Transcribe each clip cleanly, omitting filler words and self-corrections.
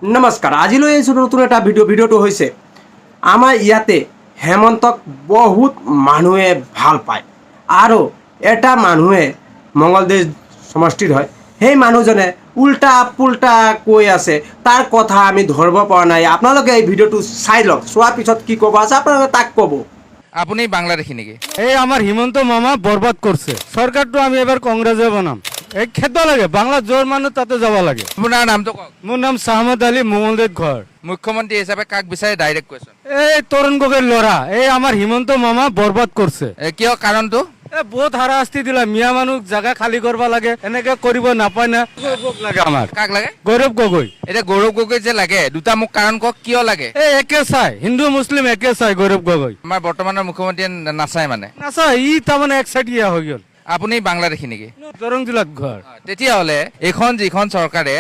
নমস্কাৰ, আজিলৈ আহিছোঁ নতুন এটা ভিডিঅ'টো হৈছে আমাৰ ইয়াতে হেমন্তক বহুত মানুহে ভাল পায় আৰু এটা মানুহে মঙ্গলদৈ সমষ্টিৰ হয়। সেই মানুহজনে উল্টা পুল্টা কৈ আছে, তাৰ কথা আমি ধৰিব পৰা নাই। আপোনালোকে এই ভিডিঅ'টো চাই লওক, চোৱাৰ পিছত কি ক'ব আছে আপোনালোকে তাক ক'ব। আপনি বাংলাদেশী নাকি? এই আমার হিমন্ত মামা বরবাদ করছে। সরকারটা আমি এবার কংগ্রেসে বানাম। এই খেতে লাগে বাংলা জোর মানুষ তাতে যাব লাগে। আপোনাৰ নামটো কওক। মোৰ নাম সাহমদ আলী, মঙ্গলদৈত ঘৰ। মুখ্যমন্ত্ৰী হিচাপে কাক বিচাৰে ডাইৰেক্ট কুৱেশ্যন। এই তৰুণ গগৈৰ লড়া, এই আমাৰ হিমন্ত মামা বৰবাদ কৰছে। কিয় কাৰণটো? বহুত হাৰাশাস্তি দিলা, মিয়া মানুহ জাগা খালী কৰবা লাগে, এনেকে কৰিব নাপায় না। লাগে আমাৰ কাক লাগে? গৌৰৱ গগৈ। এতিয়া গৌৰৱ গগৈ যে লাগে, দুটা মোক কাৰণ কওক কিয় লাগে? এই একে চাই, হিন্দু মুসলিম একে চাই গৌৰৱ গগৈ। আমাৰ বৰ্তমানৰ মুখ্যমন্ত্ৰীয়ে নাচায় মানে। নাচা ই তাৰমানে এক চাইডিয়া হৈ গ'ল। আপুনি বাংলাদেশী নেকি? দৰং জিলাত ঘৰ। তেতিয়াহ'লে এইখন যিখন চৰকাৰে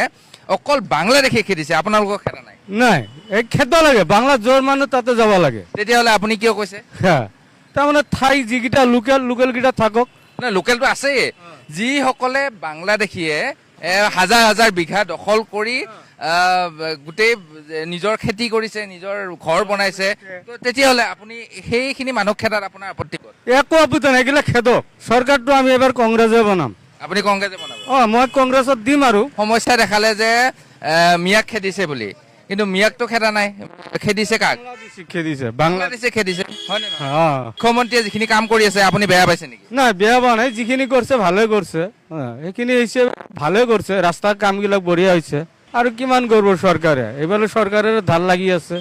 অকল বাংলাদেশী খেদিছে, আপোনালোকক খেদা নাই। নাই, এই খেতে লাগে বাংলা জোর মানুহ তাতে যাব লাগে। তেতিয়াহ'লে আপুনি কিয় কৈছে? হ্যাঁ, তাৰমানে ঠাই যিকেইটা লোকেল কেইটা থাকক। নাই, লোকেলটো আছেই। যিসকলে বাংলাদেশীয়ে হাজাৰ হাজাৰ বিঘা দখল কৰি গোটেই নিজৰ খেতি কৰিছে, নিজৰ ঘৰ বনাইছে, তেতিয়াহ'লে আপুনি সেইখিনি মানুহ খেদাত আপোনাৰ আপত্তি ক'ত? একো আপত্তি নাই, এগুলা খেদক। চৰকাৰটো আমি এবাৰ কংগ্ৰেছে বনাম। আপুনি কংগ্ৰেছে বনাব? মই কংগ্ৰেছত দিম আৰু। সমস্যা দেখালে যে মিয়াক খেদিছে বুলি, কিন্তু মিয়াকটো খেদা নাই, খেদিছে কাক? খেদিছে বাংলাদেশে খেদিছে, হয় নে নহয়? মুখ্যমন্ত্ৰীয়ে যিখিনি কাম কৰি আছে আপুনি বেয়া পাইছে নেকি? নাই, বেয়া পোৱা নাই, যিখিনি কৰিছে ভালে কৰিছে। সেইখিনি হৈছে ভালে কৰিছে, ৰাস্তাৰ কামবিলাক বঢ়িয়া হৈছে। আৰু কিমান কৰিব চৰকাৰে, এইফালে চৰকাৰে ধাৰ লাগি আছে।